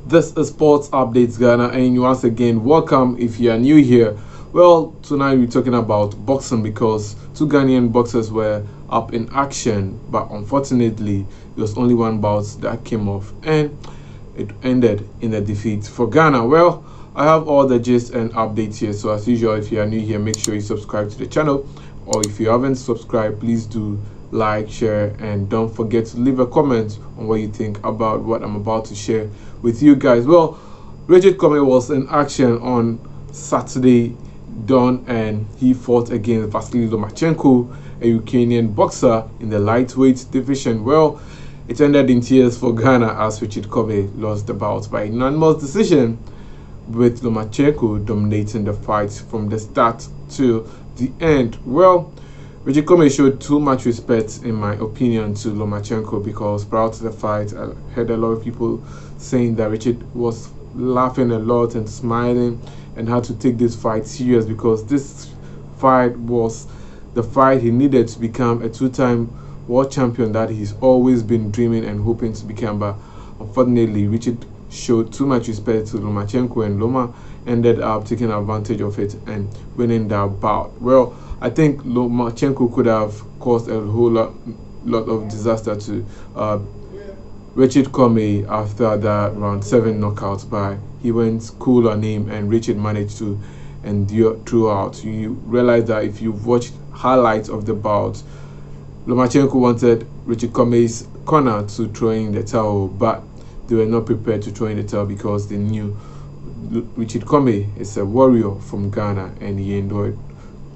This is Sports Updates Ghana, and once again, welcome if you are new here. Well, tonight we're talking about boxing because two Ghanaian boxers were up in action, but unfortunately, there was only one bout that came off, and it ended in a defeat for Ghana. Well, I have all the gist and updates here, so as usual, if you are new here, make sure you subscribe to the channel, or if you haven't subscribed, please do like, share, and don't forget to leave a comment on what you think about what I'm about to share with you guys. Well, Richard Commey was in action on Saturday dawn, and he fought against Vasily Lomachenko, a Ukrainian boxer in the lightweight division. Well, it ended in tears for Ghana as Richard Commey lost the bout by unanimous decision, with Lomachenko dominating the fight from the start to the end. Well, Richard Commey showed too much respect, in my opinion, to Lomachenko because prior to the fight, I heard a lot of people saying that Richard was laughing a lot and smiling and had to take this fight serious because this fight was the fight he needed to become a two-time world champion that he's always been dreaming and hoping to become. But unfortunately, Richard showed too much respect to Lomachenko, and Loma ended up taking advantage of it and winning that bout. Well, I think Lomachenko could have caused a whole lot of disaster to Richard Commey after that round 7 knockout, but he went cool on him and Richard managed to endure throughout. You realize that if you've watched highlights of the bout, Lomachenko wanted Richard Commey's corner to throw in the towel, but they were not prepared to throw in the towel because they knew Richard Commey is a warrior from Ghana and he endured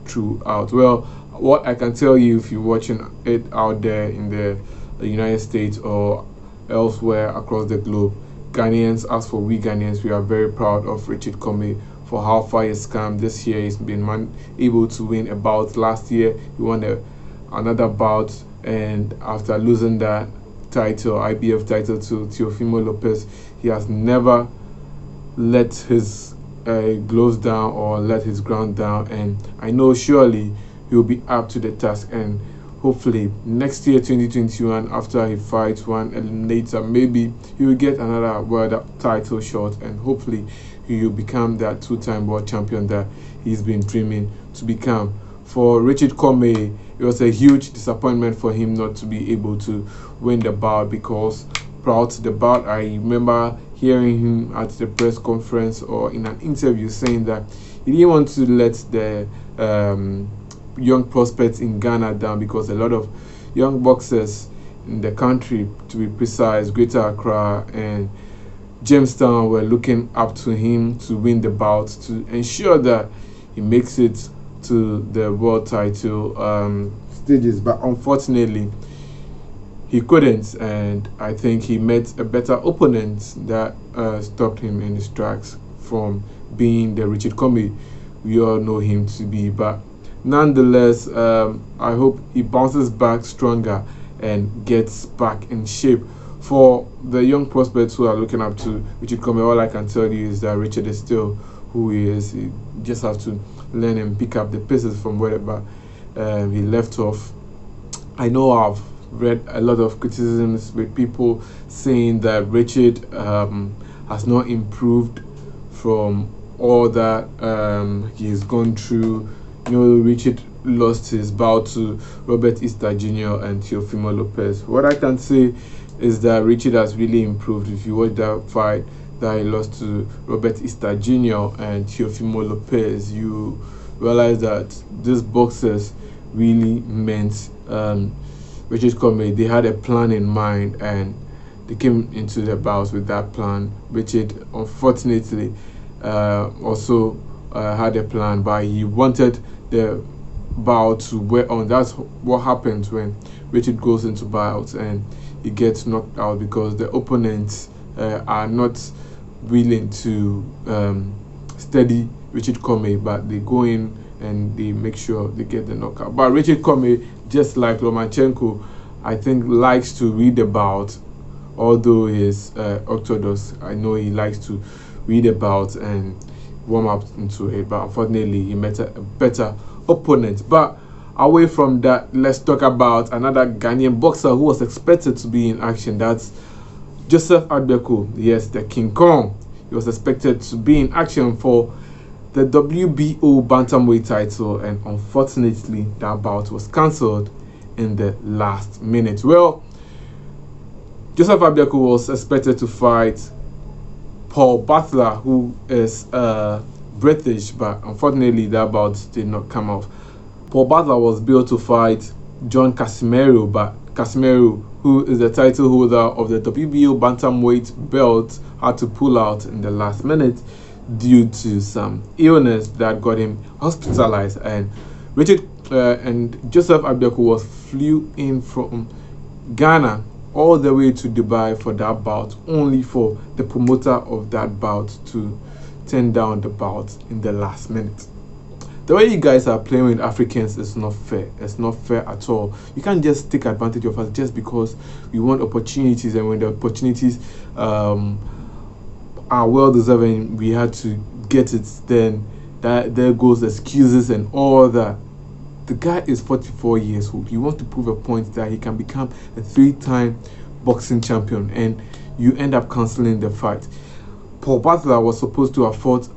throughout. Well, what I can tell you, if you're watching it out there in the United States or elsewhere across the globe, Ghanaians, as for we Ghanaians, we are very proud of Richard Commey for how far he's come. This year he's been able to win a bout. Last year he won another bout, and after losing that title, IBF title, to Teofimo Lopez, he has never let his gloves down or let his ground down, and I know surely he'll be up to the task, and hopefully next year 2021, after he fights one eliminator, maybe he will get another world title shot, and hopefully he will become that two-time world champion that he's been dreaming to become. For Richard Commey, it was a huge disappointment for him not to be able to win the bout because prior to the bout, I remember hearing him at the press conference or in an interview saying that he didn't want to let the young prospects in Ghana down because a lot of young boxers in the country, to be precise, Greater Accra and Jamestown, were looking up to him to win the bout to ensure that he makes it to the world title stages, but unfortunately he couldn't, and I think he met a better opponent that stopped him in his tracks from being the Richard Commey we all know him to be. But nonetheless, I hope he bounces back stronger and gets back in shape. For the young prospects who are looking up to Richard Commey, all I can tell you is that Richard is still who he is. You just have to learn and pick up the pieces from wherever he left off. I know I've read a lot of criticisms with people saying that Richard has not improved from all that he's gone through. You know, Richard lost his bout to Robert Easter Jr. and Teofimo Lopez. What I can say is that Richard has really improved. If you watch that fight that he lost to Robert Easter Jr. and Teofimo Lopez, you realize that these boxers really meant Richard Commey. They had a plan in mind and they came into the bouts with that plan. Richard, unfortunately, also had a plan, but he wanted the bout to wear on. That's what happens when Richard goes into bouts and he gets knocked out because the opponents are not willing to steady Richard Commey, but they go in and they make sure they get the knockout. But Richard Commey, just like Lomachenko, I think likes to read about, although he's orthodox, I know he likes to read about and warm up into it, but unfortunately he met a better opponent. But away from that, let's talk about another Ghanaian boxer who was expected to be in action. That's Joseph Agbeko, yes, the King Kong, he was expected to be in action for the WBO bantamweight title, and unfortunately that bout was cancelled in the last minute. Well, Joseph Agbeko was expected to fight Paul Butler, who is British, but unfortunately that bout did not come off. Paul Butler was billed to fight John Casimero, but Casimero, who is the title holder of the WBO bantamweight belt, had to pull out in the last minute due to some illness that got him hospitalized. And Joseph Agbeko flew in from Ghana all the way to Dubai for that bout, only for the promoter of that bout to turn down the bout in the last minute. The way you guys are playing with Africans is not fair. It's not fair at all. You can't just take advantage of us just because we want opportunities, and when the opportunities are well deserved and we had to get it, then there goes excuses and all that. The guy is 44 years old. He wants to prove a point that he can become a 3-time boxing champion, and you end up cancelling the fight. Paul Butler was supposed to have fought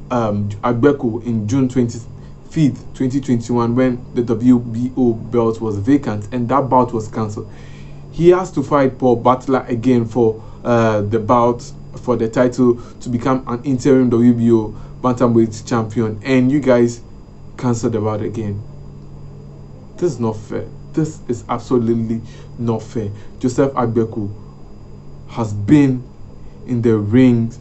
Agbeko in June 25th, 2021, when the WBO belt was vacant, and that bout was cancelled. He has to fight Paul Butler again for the bout for the title to become an interim WBO bantamweight champion, and you guys cancel the bout again. This is not fair. This is absolutely not fair. Joseph Agbeko has been in the ring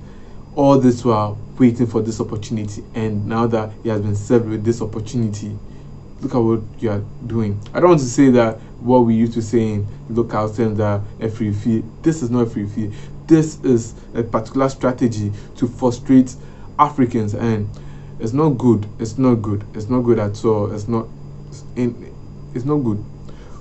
all this while waiting for this opportunity, and now that he has been served with this opportunity, look at what you are doing. I don't want to say that what we used to say in local terms that a free fee. This is not a free fee. This is a particular strategy to frustrate Africans, and it's not good. It's not good. It's not good at all. It's not good.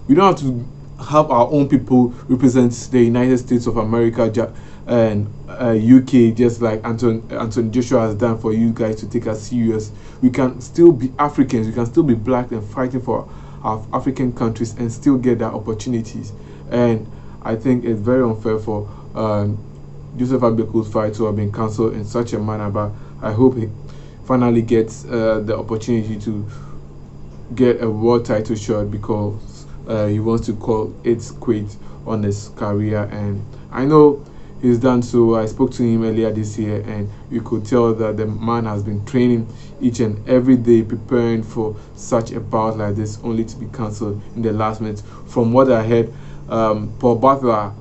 We don't have to have our own people represent the United States of America and UK, just like Anthony Joshua has done, for you guys to take us serious. We can still be Africans. We can still be black and fighting for our African countries and still get that opportunities. And I think it's very unfair for Joseph Agbeko's fight to have been cancelled in such a manner, but I hope he finally gets the opportunity to get a world title shot, because he wants to call it quits on his career, and I know he's done so. I spoke to him earlier this year, and you could tell that the man has been training each and every day, preparing for such a bout like this, only to be cancelled in the last minute. From what I heard, Paul Butler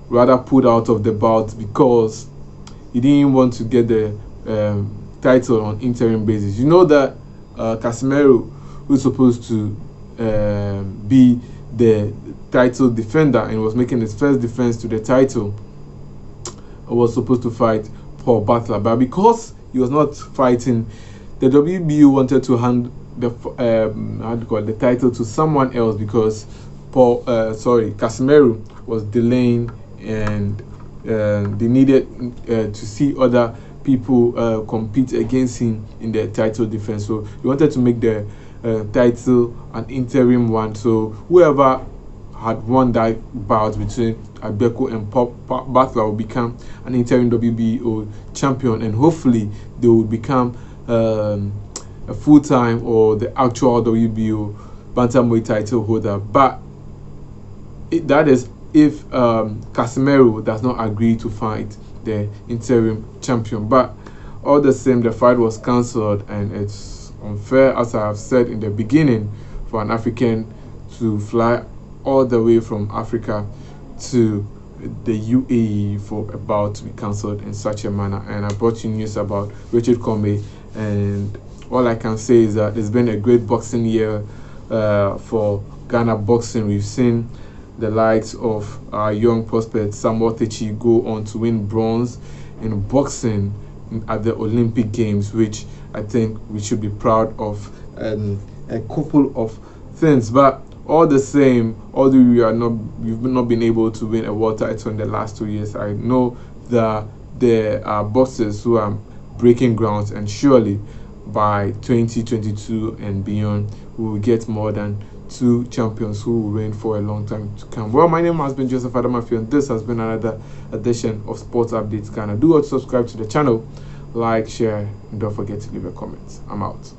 rather pulled out of the bout because he didn't want to get the title on interim basis. You know that Casimero, who's supposed to be the title defender and was making his first defense to the title, was supposed to fight Paul Butler, but because he was not fighting, the WBO wanted to hand the title to someone else, because Casimero was delaying, and they needed to see other people compete against him in the title defense. So he wanted to make the title an interim one. So whoever had won that bout between Agbeko and Butler will become an interim WBO champion, and hopefully they will become a full-time or the actual WBO bantamweight title holder. But that is if Casimero does not agree to fight the interim champion. But all the same, the fight was cancelled, and it's unfair, as I have said in the beginning, for an African to fly all the way from Africa to the UAE for a bout to be cancelled in such a manner. And I brought you news about Richard Commey, and all I can say is that it's been a great boxing year for Ghana boxing. We've seen the likes of our young prospect Samuel Techi go on to win bronze in boxing at the Olympic Games, which I think we should be proud of, and a couple of things. But all the same, although we've not been able to win a world title in the last 2 years, I know that there are boxers who are breaking grounds, and surely by 2022 and beyond we will get more than two champions who will reign for a long time to come. Well, my name has been Joseph Agbeko, and this has been another edition of Sports Updates Ghana. Do subscribe to the channel, like, share, and don't forget to leave a comment. I'm out.